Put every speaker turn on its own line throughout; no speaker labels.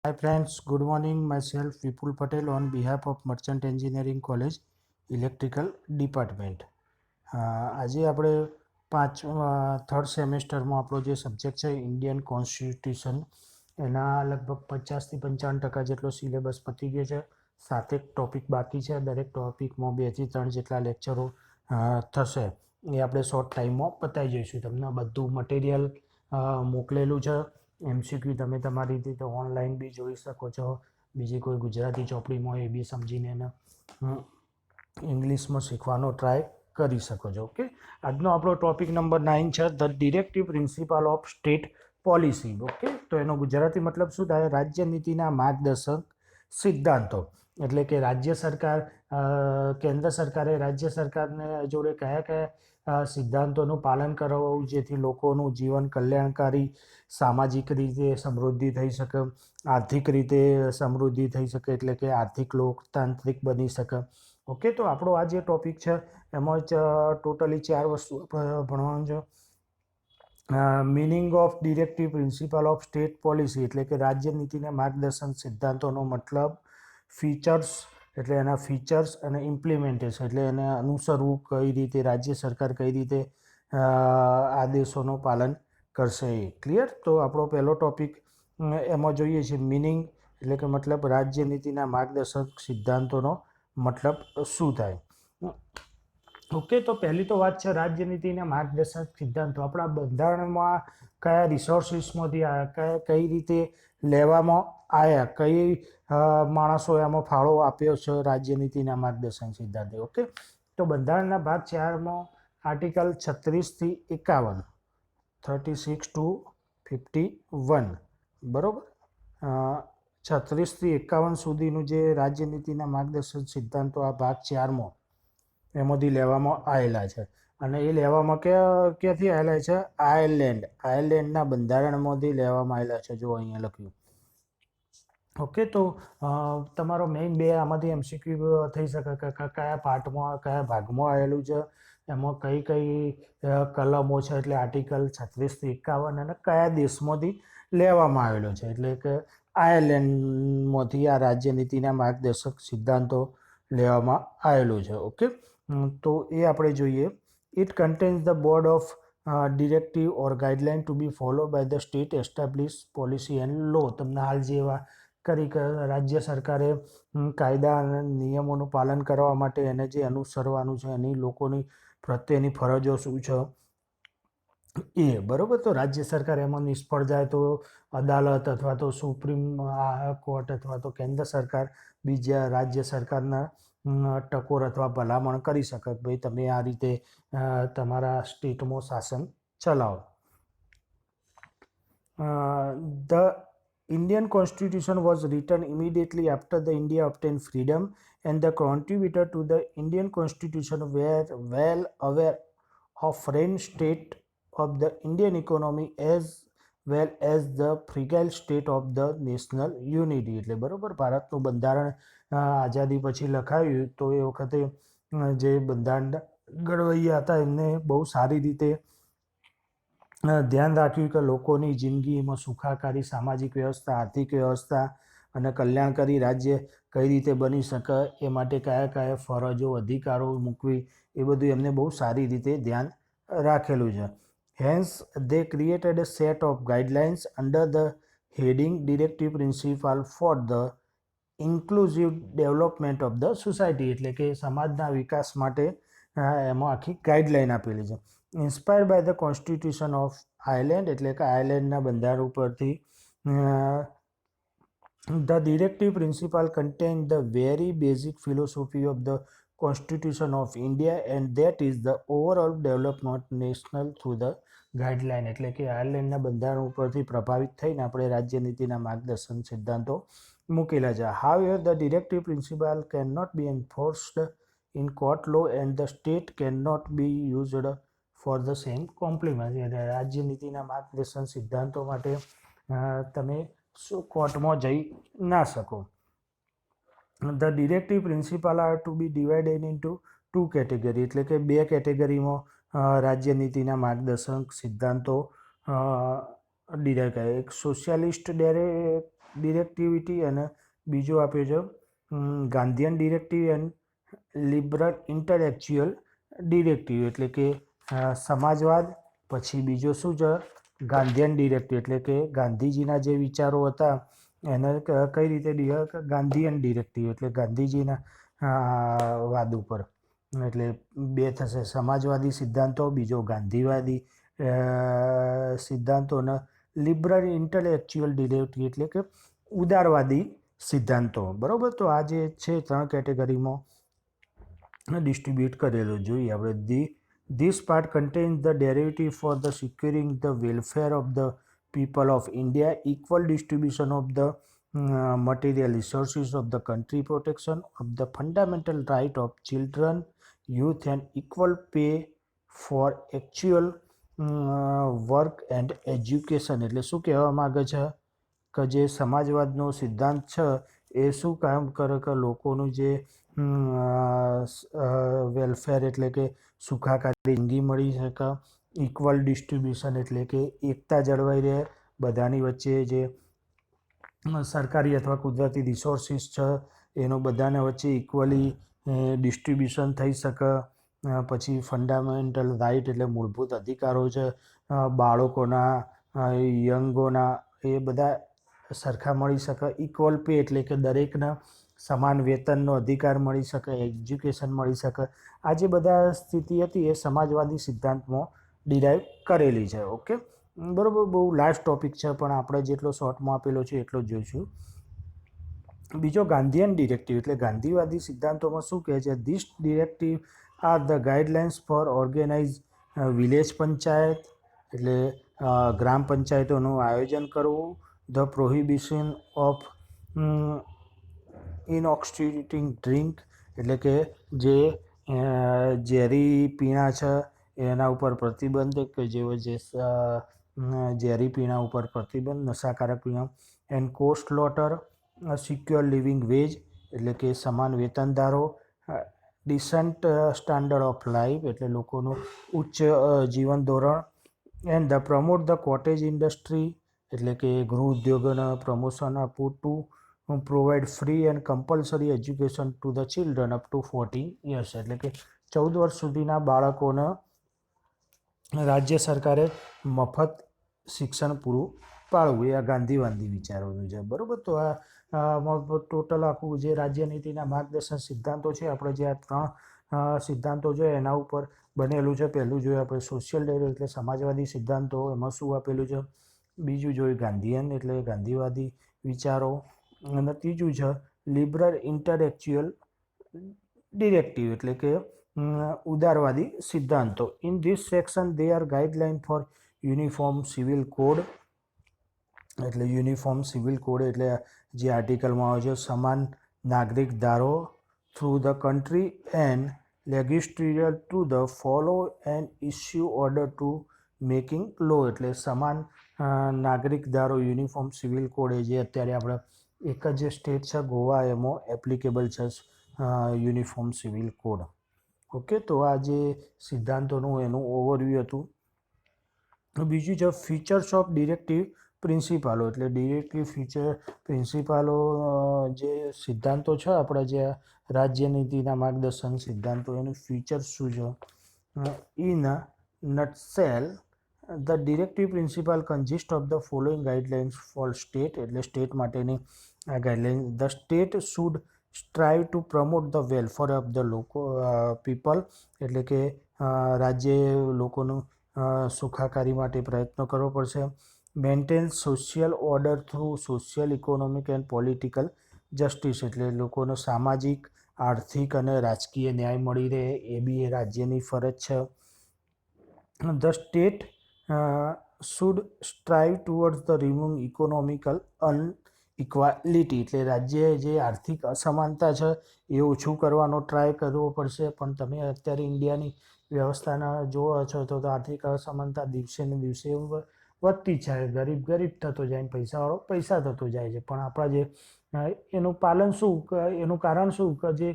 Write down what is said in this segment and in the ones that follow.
Hi friends, good morning. Myself Vipul Patel on behalf of Merchant Engineering College, Electrical Department. આજે આપણે third સેમેસ્ટરમાં આપણો જે subject છે ઇન્ડિયન કોન્સ્ટિટ્યુશન એના લગભગ 50-55% જેટલો સિલેબસ પતી ગયો છે. 7 ટોપિક બાકી છે. દરેક ટોપિકમાં 2 થી 3 જેટલા લેક્ચરો થશે. એ આપણે શોર્ટ ટાઈમમાં પતાવી જઈશું. તમને બધું મટીરિયલ મોકલેલું છે. MCQ તમે તમારી રીતે ઓનલાઈન બી જોઈ શકો છો. બીજી કોઈ ગુજરાતી ચોપડીમાં એ બી સમજીને એને ઇંગ્લિશમાં શીખવાનો ટ્રાય કરી શકો છો. ઓકે, આજનો આપણો ટોપિક નંબર 9 છે the directive principal of state policy. Okay, તો એનો ગુજરાતી મતલબ શું થાય? રાજ્ય નીતિના માર્ગદર્શક સિદ્ધાંતો. એટલે કે રાજ્ય સરકાર, કેન્દ્ર સરકારે રાજ્ય સરકારને જોડે કયા કયા સિદ્ધાંતોનું પાલન કરાવવું જેથી લોકોનું જીવન કલ્યાણકારી, સામાજિક રીતે સમૃદ્ધિ થઈ શકે, આર્થિક રીતે સમૃદ્ધિ થઈ શકે, એટલે કે આર્થિક લોકતાંત્રિક બની શકે. ઓકે, તો આપણો આ જે ટોપિક છે એમાં જ ટોટલી 4 વસ્તુ ભણવાનું છે. Meaning of directive principal of state policy એટલે કે રાજ્ય નીતિના માર્ગદર્શન સિદ્ધાંતોનો મતલબ, ફીચર્સ એટલે એના ફીચર્સ, અને ઇમ્પ્લિમેન્ટેશન એટલે એને અનુસરવું કઈ રીતે, રાજ્ય સરકાર કઈ રીતે આદેશોનું પાલન કરશે એ. ક્લિયર? તો આપણો પહેલો ટોપિક એમાં જોઈએ છે મિનિંગ એટલે કે મતલબ રાજ્ય નીતિના માર્ગદર્શક સિદ્ધાંતોનો મતલબ શું થાય. ઓકે, તો પહેલી તો વાત છે રાજ્યનીતિના માર્ગદર્શક સિદ્ધાંતો. આપણા બંધારણમાં કયા રિસોર્સિસમાંથી આવ્યા, કઈ રીતે લેવામાં આવ્યા, કઈ માણસો એમાં ફાળો આપ્યો છે રાજ્યનીતિના માર્ગદર્શન સિદ્ધાંતો. ઓકે, તો બંધારણના ભાગ 4માં આર્ટિકલ 36 થી 51, 36 to 51, બરાબર, 36 થી 51 સુધીનું જે રાજ્યનીતિના માર્ગદર્શન સિદ્ધાંતો આ ભાગ 4માં એમાંથી લેવામાં આવેલા છે. અને એ લેવામાં ક્યાંથી આવેલા છે? આયર્લેન્ડના બંધારણમાંથી લેવામાં આવેલા છે. જો અહીંયા લખ્યું. ઓકે, તો તમારો મેઇન 2 આમાંથી MCQ થઈ શકે કે કયા પાર્ટમાં, કયા ભાગમાં આવેલું છે, એમાં કઈ કઈ કલમો છે, એટલે આર્ટિકલ 36 થી 51, અને કયા દેશમાંથી લેવામાં આવેલો છે. એટલે કે આયર્લેન્ડમાંથી આ રાજ્યનીતિના માર્ગદર્શક સિદ્ધાંતો લેવામાં આવેલું છે. ઓકે, તો એ આપણે જોઈએ. It contains the board of directive or guideline to be follow by the state establish policy and law. તમને હાલ જેવા કરી કે રાજ્ય સરકારે કાયદા અને નિયમોનું પાલન કરવા માટે એને જે અનુસરવાનું છે, એની લોકોની પ્રત્યેની ફરજો શું છે એ. બરાબર, તો રાજ્ય સરકાર એમાં નિષ્ફળ જાય તો અદાલત અથવા તો સુપ્રીમ કોર્ટ અથવા તો કેન્દ્ર સરકાર બીજા રાજ્ય સરકારના ટકોર અથવા ભલામણ કરી શકે ભાઈ તમે આ રીતે તમારા સ્ટેટમાં શાસન ચલાવો. The Indian Constitution was written immediately after the India obtained freedom, and the contributor to the Indian Constitution were well aware of foreign state of the Indian economy as well as the fragile state of the national unity. એટલે બરોબર, ભારતનું બંધારણ આઝાદી પછી લખાયું તો એ વખતે જે બંધારણ ઘડવૈયા હતા એમને બહુ સારી રીતે ધ્યાન રાખ્યું કે લોકોની જિંદગીમાં સુખાકારી સામાજિક વ્યવસ્થા, આર્થિક વ્યવસ્થા અને કલ્યાણકારી રાજ્ય કઈ રીતે બની શકે એ માટે કયા કયા ફરજો, અધિકારો મૂકવી, એ બધું એમને બહુ સારી રીતે ધ્યાન રાખેલું છે. Hence they created a set of guidelines under the heading Directive Principle for the Inclusive Development of the Society. એટલે કે સમાજના વિકાસ માટે એમાં આખી ગાઈડલાઈન આપેલી છે. Inspired by the constitution of Ireland એટલે કે આયર્લેન્ડના બંધારણ ઉપરથી the directive principle contain the very basic philosophy of the constitution of India and that is the overall development national through the guideline. એટલે કે આયર્લેન્ડના બંધારણ ઉપરથી પ્રભાવિત થઈને આપણે રાજ્યનીતિના માર્ગદર્શન સિદ્ધાંતો મૂકેલા છે. However the directive principle can not be enforced in court law and the state cannot be used for the same complement. રાજ્યનીતિના માર્ગદર્શન સિદ્ધાંતો માટે તમે કોર્ટમાં જઈ ના શકો. The directive principle are to be divided into 2 category એટલે કે 2 કેટેગરીમાં રાજ્યનીતિના માર્ગદર્શક સિદ્ધાંતો ડિવાઇડ કરે. એક સોશિયાલિસ્ટ ડિરેક્ટિવિટી અને બીજો આપ્યો છે Gandhian directive and liberal intellectual directive એટલે કે સમાજવાદ. પછી બીજો શું છે ગાંધીયન ડિરેક્ટિવ એટલે કે ગાંધીજીના જે વિચારો હતા એને કઈ રીતે ગાંધીયન ડિરેક્ટિવ એટલે ગાંધીજીના વાદ ઉપર. એટલે બે થશે સમાજવાદી સિદ્ધાંતો, બીજો ગાંધીવાદી સિદ્ધાંતો અને લિબરલ ઇન્ટેલેક્ચ્યુઅલ ડિરેક્ટિવ એટલે કે ઉદારવાદી સિદ્ધાંતો. બરાબર, તો આ જે છે 3 કેટેગરીમાં ડિસ્ટ્રીબ્યુટ કરેલો. જોઈએ આપણે this part contains the derivative for the securing the welfare of the people of India, equal distribution of the material resources of the country, protection of the fundamental right of children, youth and equal pay for actual work and education. એટલે શું કહેવા માગે છે કે જે સમાજવાદનો સિદ્ધાંત છે એ શું કામ કરે કે લોકોનું જે વેલફેર એટલે કે સુખાકારી જિંદગી મળી શકે, ઇક્વલ ડિસ્ટ્રીબ્યુશન એટલે કે એકતા જળવાઈ રહે બધાની વચ્ચે, જે સરકારી અથવા કુદરતી રિસોર્સિસ છે એનો બધાને વચ્ચે ઇક્વલી ડિસ્ટ્રીબ્યુશન થઈ શકે. પછી ફંડામેન્ટલ રાઇટ એટલે મૂળભૂત અધિકારો છે બાળકોના, યંગોના, એ બધા સરખા મળી શકે. ઇક્વલ પે એટલે કે દરેકને સમાન વેતનનો અધિકાર મળી શકે, એજ્યુકેશન મળી શકે. આ જે બધા સ્થિતિ હતી એ સમાજવાદી સિદ્ધાંતમાં ડિરાઈવ કરેલી છે. ઓકે, બરાબર. બહુ લાસ્ટ ટોપિક છે પણ આપણે જેટલો શોર્ટમાં આપેલો છે એટલો જ જોઈશું. બીજો ગાંધીયન ડિરેક્ટિવ એટલે ગાંધીવાદી સિદ્ધાંતોમાં શું કહે છે? This directive are the guidelines for organise village panchayat એટલે ગ્રામ પંચાયતોનું આયોજન કરવું, the prohibition of intoxicating drink એટલે કે જે ઝેરી પીણા છે એના ઉપર પ્રતિબંધ, કે જેઓ જે ઝેરી પીણા ઉપર પ્રતિબંધ, નશાકારક પીણા, એન્ડ કોસ્ટ લોટર, સિક્યોર લિવિંગ વેજ એટલે કે સમાન વેતનદારો, ડિસન્ટ સ્ટાન્ડર્ડ ઓફ લાઈફ એટલે લોકોનું ઉચ્ચ જીવન ધોરણ, and the promote the cottage industry એટલે કે ગૃહ ઉદ્યોગોને પ્રમોશન આપવું, to provide free and compulsory education to the children up to 14 years એટલે કે 14 વર્ષ સુધીના બાળકોને રાજ્ય સરકારે મફત શિક્ષણ પૂરું પાડવું. એ આ ગાંધીવાદી વિચારોનું છે. બરાબર, તો આ ટોટલ આખું જે રાજ્યનીતિના માર્ગદર્શન સિદ્ધાંતો છે આપણે જે આ 3 સિદ્ધાંતો છે એના ઉપર બનેલું છે. પહેલું જોઈએ આપણે સોશિયલ ડેરિવેટિવ એટલે સમાજવાદી સિદ્ધાંતો, એમાં શું આપેલું છે. બીજું જોઈએ ગાંધીયન એટલે ગાંધીવાદી વિચારો, અને ત્રીજું છે લિબરલ ઇન્ટેલેક્ચ્યુઅલ ડિરેક્ટિવ એટલે કે ઉદારવાદી સિદ્ધાંતો. In this section they are guideline for uniform civil code એટલે યુનિફોર્મ સિવિલ કોડ એટલે જે આર્ટિકલમાં આવે છે સમાન નાગરિક ધારો through the country and legislature to the follow and issue order to making law એટલે સમાન નાગરિક ધારો યુનિફોર્મ સિવિલ કોડ એ જે અત્યારે આપણે એક જ સ્ટેટ છે ગોવા એમાં એપ્લિકેબલ છે યુનિફોર્મ સિવિલ કોડ. ઓકે, તો આ જે સિદ્ધાંતોનું એનું ઓવરવ્યૂ હતું. બીજું છે ફીચર્સ ઓફ ડિરેક્ટિવ પ્રિન્સિપાલો એટલે ડિરેક્ટિવ ફીચર પ્રિન્સિપાલો જે સિદ્ધાંતો છે આપણા જે રાજ્યનીતિના માર્ગદર્શન સિદ્ધાંતો એનું ફીચર્સ શું છે. In nutshell the directive principal consist of the following guidelines for state એટલે સ્ટેટ માટેની આ guideline. The state should strive to promote the welfare of the people એટલે કે રાજ્યે લોકોનું સુખાકારી માટે પ્રયત્નો કરવો પડશે. Maintain social order through social economic and political justice એટલે લોકોનો સામાજિક, આર્થિક અને રાજકીય ન્યાય મળી રહે એ બી એ રાજ્યની ફરજ છે. The state should strive towards the removing economical inequality એટલે રાજ્યએ જે આર્થિક અસમાનતા છે એ ઓછું કરવાનો ટ્રાય કરવો પડશે. પણ તમે અત્યારે ઇન્ડિયાની વ્યવસ્થાના જોવો છો તો આર્થિક અસમાનતા દિવસે ને દિવસે વધતી છે. ગરીબ ગરીબ થતો જાય ને પૈસાવાળો પૈસા થતો જાય છે. પણ આપણા જે એનું પાલન શું, એનું કારણ શું કે જે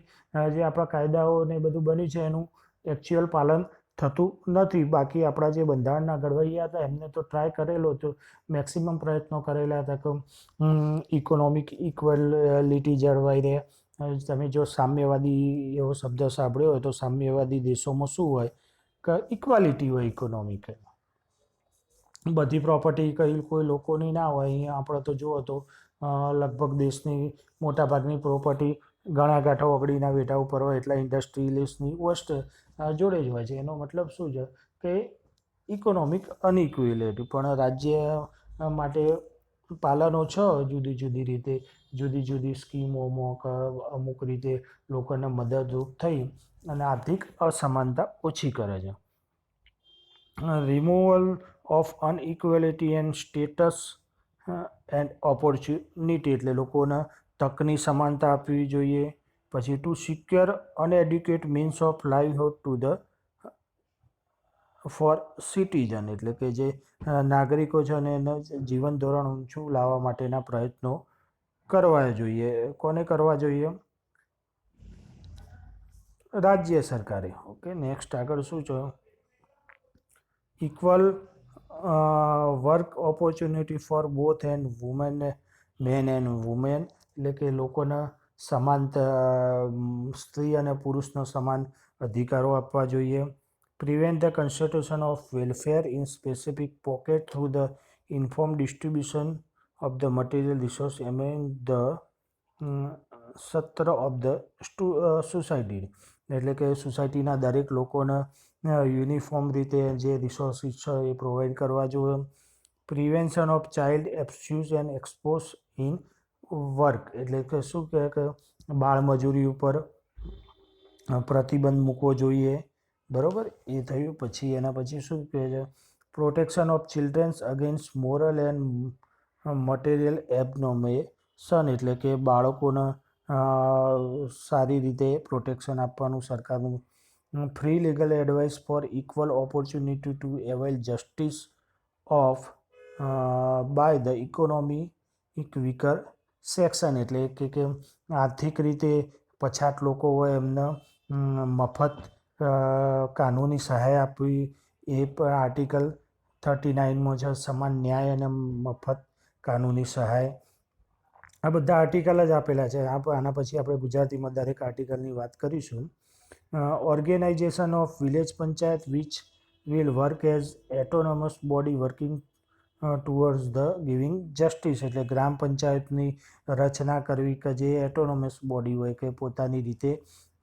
આપણા કાયદાઓ ને બધું બન્યું છે એનું એકચ્યુઅલ પાલન થતું નથી. બાકી આપણા જે બંધારણના ઘડવૈયા હતા એમને તો ટ્રાય કરેલો હતો, મેક્સિમમ પ્રયત્નો કરેલા હતા કે ઇકોનોમિક ઇક્વલિટી જળવાઈ રહે. તમે જો સામ્યવાદી એવો શબ્દ સાંભળ્યો હોય તો સામ્યવાદી દેશોમાં શું હોય કે ઇક્વાલિટી હોય ઇકોનોમિક, બધી પ્રોપર્ટી કોઈ લોકોની ના હોય. અહીંયા આપણે તો જુઓ તો લગભગ દેશની મોટાભાગની પ્રોપર્ટી ઘણા ગાંઠો ઓગળીના વેઢા ઉપર હોય, એટલા ઇન્ડસ્ટ્રીલિસ્ટની વસ્ટ જોડે જ હોય છે. એનો મતલબ શું છે કે ઇકોનોમિક અનઇક્વેલિટી. પણ રાજ્ય માટે પાલનો છે જુદી જુદી રીતે, જુદી જુદી સ્કીમોમાં અમુક રીતે લોકોને મદદરૂપ થઈ અને આર્થિક અસમાનતા ઓછી કરે છે. Removal of inequality and status and opportunity, એટલે લોકોને તકની સમાનતા આપવી જોઈએ. પછી to secure adequate means of livelihood to the for citizen, એટલે કે જે નાગરિકો છે અને એને જીવન ધોરણ ઊંચું લાવવા માટેના પ્રયત્નો કરવા જોઈએ. કોને કરવા જોઈએ? રાજ્ય સરકારે. ઓકે, નેક્સ્ટ આગળ શું છે? Equal work opportunity for both and women, men and women, એટલે કે લોકોને સમાન સ્ત્રી અને પુરુષનો સમાન અધિકારો આપવા જોઈએ. Prevent the constitution of welfare in specific pocket through the inform distribution of the material resource among the સત્ર ઓફ ધ સોસાયટી, એટલે કે સોસાયટીના દરેક લોકોને યુનિફોર્મ રીતે જે રિસોર્સિસ છે એ પ્રોવાઈડ કરવા જોઈએ. Prevention of child abuse and expose in work, એટલે કે શું કહે કે બાળમજૂરી ઉપર પ્રતિબંધ મૂકવો જોઈએ. બરાબર, એ થયું. પછી એના પછી શું કહે છે? Protection of childrens against moral and material abandonment, એટલે કે બાળકોને સારી રીતે પ્રોટેક્શન આપવાનું સરકારનું. Free legal advice for equal opportunity to avail justice of by the economic weaker section, એટલે કે આર્થિક રીતે પછાત લોકો હોય એમને મફત કાનૂની સહાય આપવી. એ પણ આર્ટિકલ 39માં છે, સમાન ન્યાય અને મફત કાનૂની સહાય. આ બધા આર્ટિકલ જ આપેલા છે. આના પછી આપણે ગુજરાતીમાં દરેક આર્ટિકલની વાત કરીશું. Organization of village panchayat which will work as autonomous body working towards the giving justice, એટલે ગ્રામ પંચાયતની રચના કરવી કે જે એટોનોમસ બોડી હોય, કે પોતાની રીતે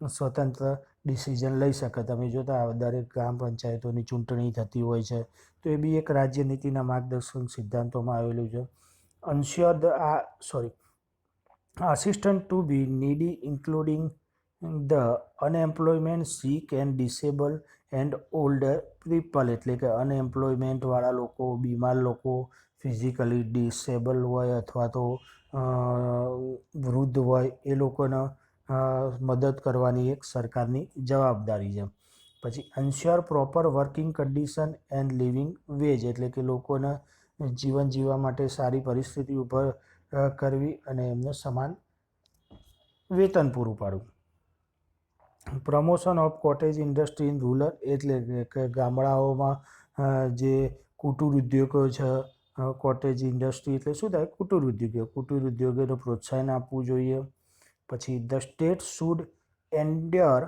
સ્વતંત્ર ડિસિઝન લઈ શકે. તમે જોતા દરેક ગ્રામ પંચાયતોની ચૂંટણી થતી હોય છે, તો એ બી એક રાજ્ય નીતિના માર્ગદર્શન સિદ્ધાંતોમાં આવેલું છે. અન્શ્યોર the assistant to be needy including the unemployment, sick and disabled and older people, એટલે કે અનએમ્પ્લોયમેન્ટ વાળા લોકો, બીમાર લોકો, ફિઝિકલી ડિસેબલ હોય અથવા તો વૃદ્ધ હોય, એ લોકોને મદદ કરવાની એક સરકારની જવાબદારી છે. પછી ensure proper working condition and living wage, એટલે કે લોકોને જીવન જીવવા માટે સારી પરિસ્થિતિ ઊભી કરવી અને એમને સમાન વેતન પૂરું પાડવું. Promotion of cottage industry in rural, એટલે કે ગામડાઓમાં જે કુટીર ઉદ્યોગો છે, કોટેજ ઇન્ડસ્ટ્રી એટલે શું થાય? કુટીર ઉદ્યોગો. કુટીર ઉદ્યોગોને પ્રોત્સાહન આપવું જોઈએ. પછી the state should endeavour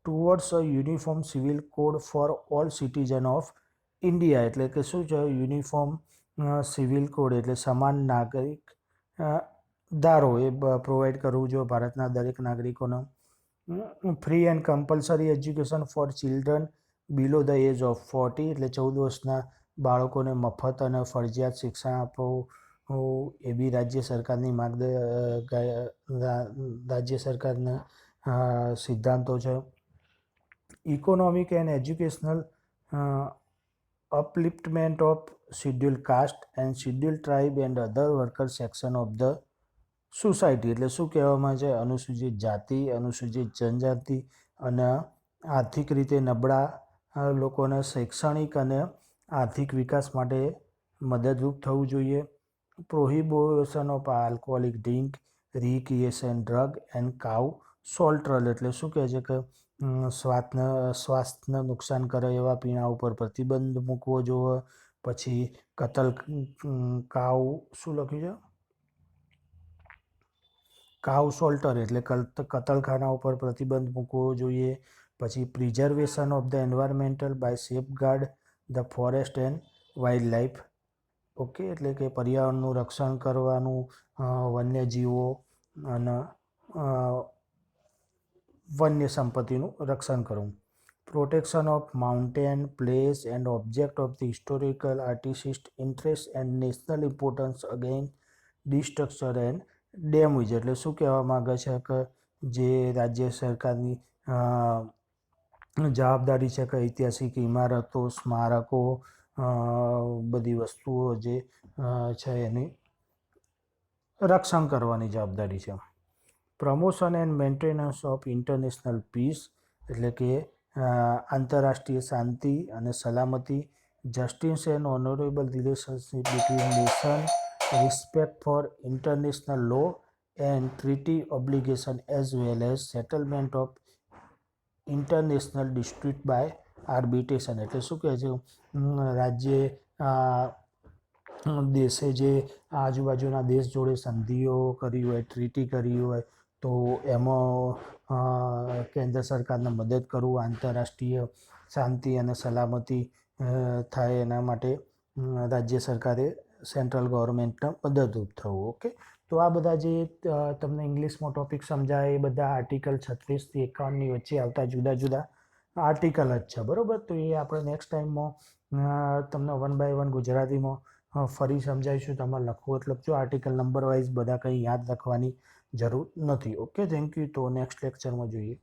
towards a uniform civil code for all citizen of India, એટલે કે શું છે? યુનિફોર્મ સિવિલ કોડ એટલે સમાન નાગરિક ધારો એ પ્રોવાઈડ કરવું જોઈએ ભારતના દરેક નાગરિકોને. Free and compulsory education for children below the age of 40, એટલે 14 વર્ષના બાળકોને મફત અને ફરજિયાત શિક્ષણ આપવું. એ બી રાજ્ય સરકારની રાજ્ય સરકારના સિદ્ધાંતો છે. Economic and educational upliftment of scheduled caste and scheduled tribe and other worker section of the society, એટલે શું કહેવામાં છે? અનુસૂચિત જાતિ, અનુસૂચિત જનજાતિ અને આર્થિક રીતે નબળા લોકોને શૈક્ષણિક અને આર્થિક વિકાસ માટે મદદરૂપ થવું જોઈએ. Prohibition of alcoholic drink, recreation drug and cow slaughter એટલે શું કહે છે કે સ્વાસ્થ્યને નુકસાન કરે એવા પીણા ઉપર પ્રતિબંધ મૂકવો જોઈએ. પછી કાવ શું લખ્યું છે? કાવ સોલ્ટર એટલે કતલખાના ઉપર પ્રતિબંધ મૂકવો જોઈએ. પછી preservation of the environmental by safeguard the forest and wild life. Okay, એટલે કે પર્યાવરણનું રક્ષણ કરવાનું, વન્યજીવો અને વન્ય સંપત્તિનું રક્ષણ કરવું. Protection of mountain place and object of the historical artist interest and national importance against destruction and damage. એટલે શું કહેવા માગે છે કે જે રાજ્ય સરકારની જવાબદારી છે કે ઐતિહાસિક ઇમારતો, સ્મારકો, બધી વસ્તુઓ જે છે એની રક્ષણ કરવાની જવાબદારી છે. Promotion and maintenance of international peace એટલે કે આંતરરાષ્ટ્રીય શાંતિ અને સલામતી. Justice and honourable relationship between nation, respect for international law and treaty obligation as well as settlement of international dispute by arbitration. એટલે શું કહે છે? દેશે જે આજુબાજુના દેશ જોડે સંધિઓ કરી હોય, ટ્રીટી કરી હોય, તો એમાં કેન્દ્ર સરકારને મદદ કરવું, આંતરરાષ્ટ્રીય શાંતિ અને સલામતી થાય એના માટે રાજ્ય સરકારે સેન્ટ્રલ ગવર્મેન્ટને મદદરૂપ થવું. ઓકે, તો આ બધા જે તમને ઇંગ્લિશમાં ટોપિક સમજાય એ બધા આર્ટિકલ 36 થી 51ની વચ્ચે આવતા જુદા જુદા આર્ટિકલ જ છે, બરાબર. તો એ આપણે નેક્સ્ટ ટાઈમમાં તમને 1 બાય 1 ગુજરાતીમાં ફરી સમજાવીશું. તમારે લખવું એટલે લખજો. આર્ટિકલ નંબર વાઇઝ બધા કંઈ યાદ રાખવાની જરૂર નથી. Okay, thank you. તો નેક્સ્ટ લેક્ચરમાં જોઈએ.